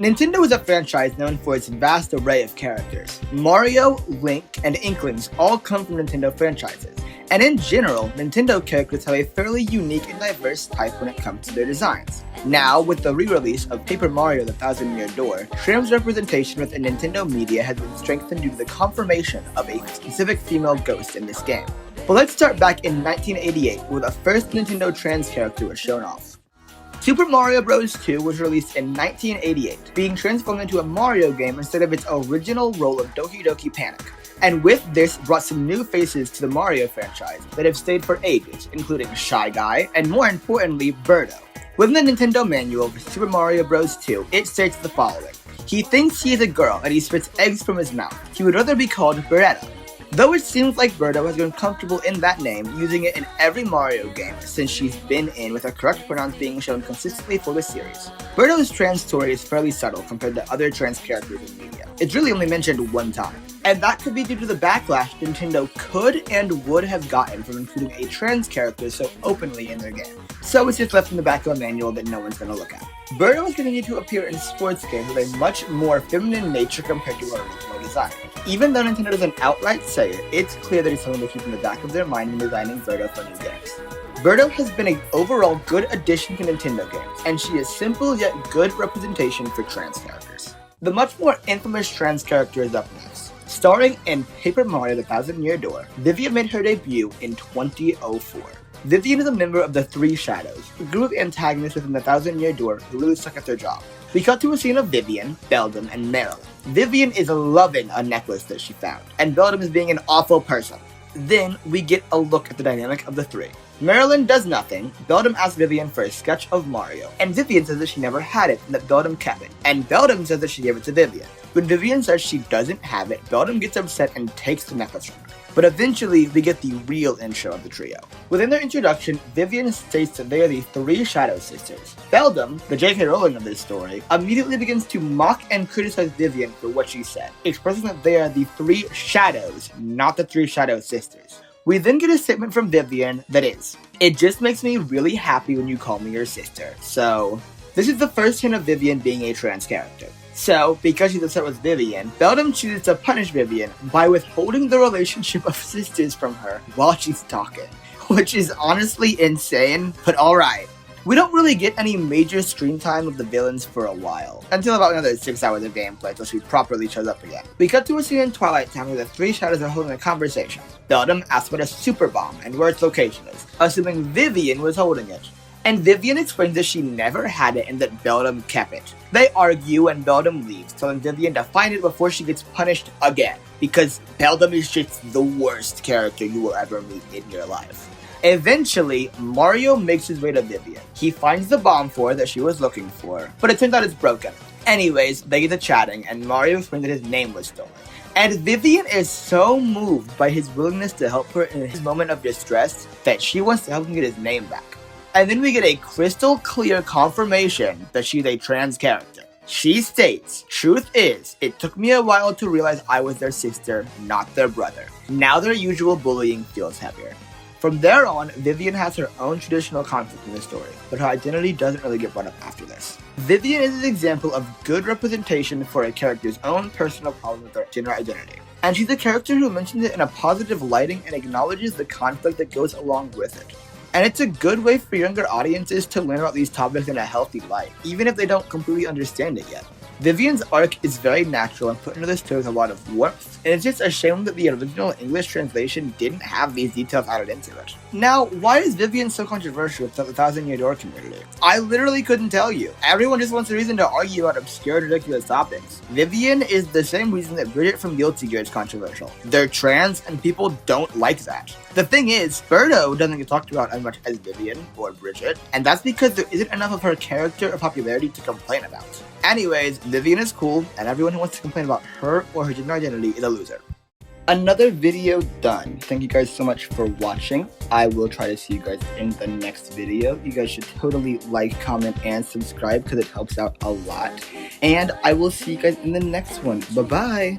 Nintendo is a franchise known for its vast array of characters. Mario, Link, and Inklings all come from Nintendo franchises, and in general, Nintendo characters have a fairly unique and diverse type when it comes to their designs. Now, with the re-release of Paper Mario: The Thousand Year Door, trans representation within Nintendo media has been strengthened due to the confirmation of a specific female ghost in this game. But let's start back in 1988, where the first Nintendo trans character was shown off. Super Mario Bros. 2 was released in 1988, being transformed into a Mario game instead of its original role of Doki Doki Panic. And with this brought some new faces to the Mario franchise that have stayed for ages, including Shy Guy, and more importantly, Birdo. Within the Nintendo manual for Super Mario Bros. 2, it states the following. He thinks he is a girl and he spits eggs from his mouth. He would rather be called Beretta. Though it seems like Birdo has grown comfortable in that name, using it in every Mario game since she's been in, with her correct pronouns being shown consistently for the series. Birdo's trans story is fairly subtle compared to other trans characters in media. It's really only mentioned one time, and that could be due to the backlash Nintendo could and would have gotten from including a trans character so openly in their game. So it's just left in the back of a manual that no one's gonna look at. Birdo has continued to appear in sports games with a much more feminine nature compared to her original design. Even though Nintendo doesn't outright say it, it's clear that it's something to keep in the back of their mind when designing Birdo for new games. Birdo has been an overall good addition to Nintendo games, and she is simple yet good representation for trans characters. The much more infamous trans character is up next. Starring in Paper Mario: The Thousand Year Door, Vivian made her debut in 2004. Vivian is a member of the Three Shadows, a group of antagonists within the Thousand Year Door who really suck at their job. We cut to a scene of Vivian, Beldum, and Marilyn. Vivian is loving a necklace that she found, and Beldum is being an awful person. Then we get a look at the dynamic of the three. Marilyn does nothing, Beldum asks Vivian for a sketch of Mario, and Vivian says that she never had it and that Beldum kept it, and Beldum says that she gave it to Vivian. When Vivian says she doesn't have it, Beldum gets upset and takes the necklace from her. But eventually, we get the real intro of the trio. Within their introduction, Vivian states that they are the Three Shadow Sisters. Beldum, the J.K. Rowling of this story, immediately begins to mock and criticize Vivian for what she said, expressing that they are the Three Shadows, not the Three Shadow Sisters. We then get a statement from Vivian that is, "It just makes me really happy when you call me your sister." So, this is the first hint of Vivian being a trans character. So, because she's upset with Vivian, Beldum chooses to punish Vivian by withholding the relationship of sisters from her while she's talking, which is honestly insane, but alright. We don't really get any major screen time of the villains for a while, until about another 6 hours of gameplay till she properly shows up again. We cut to a scene in Twilight Town where the Three Shadows are holding a conversation. Beldum asks what a super bomb and where its location is, assuming Vivian was holding it. And Vivian explains that she never had it and that Beldum kept it. They argue and Beldum leaves, telling Vivian to find it before she gets punished again, because Beldum is just the worst character you will ever meet in your life. Eventually, Mario makes his way to Vivian. He finds the bomb for her that she was looking for, but it turns out it's broken. Anyways, they get to chatting, and Mario explains that his name was stolen. And Vivian is so moved by his willingness to help her in his moment of distress that she wants to help him get his name back. And then we get a crystal clear confirmation that she's a trans character. She states, "Truth is, it took me a while to realize I was their sister, not their brother. Now their usual bullying feels heavier." From there on, Vivian has her own traditional conflict in the story, but her identity doesn't really get brought up after this. Vivian is an example of good representation for a character's own personal problem with their gender identity. And she's a character who mentions it in a positive lighting and acknowledges the conflict that goes along with it. And it's a good way for younger audiences to learn about these topics in a healthy light, even if they don't completely understand it yet. Vivian's arc is very natural and put into the story with a lot of warmth, and it's just a shame that the original English translation didn't have these details added into it. Now, why is Vivian so controversial with the Thousand Year Door community? I literally couldn't tell you. Everyone just wants a reason to argue about obscure, ridiculous topics. Vivian is the same reason that Bridget from Guilty Gear is controversial. They're trans, and people don't like that. The thing is, Birdo doesn't get talked about as much as Vivian or Bridget, and that's because there isn't enough of her character or popularity to complain about. Anyways, Vivian is cool, and everyone who wants to complain about her or her gender identity is a loser. Another video done. Thank you guys so much for watching. I will try to see you guys in the next video. You guys should totally like, comment, and subscribe because it helps out a lot. And I will see you guys in the next one. Bye-bye!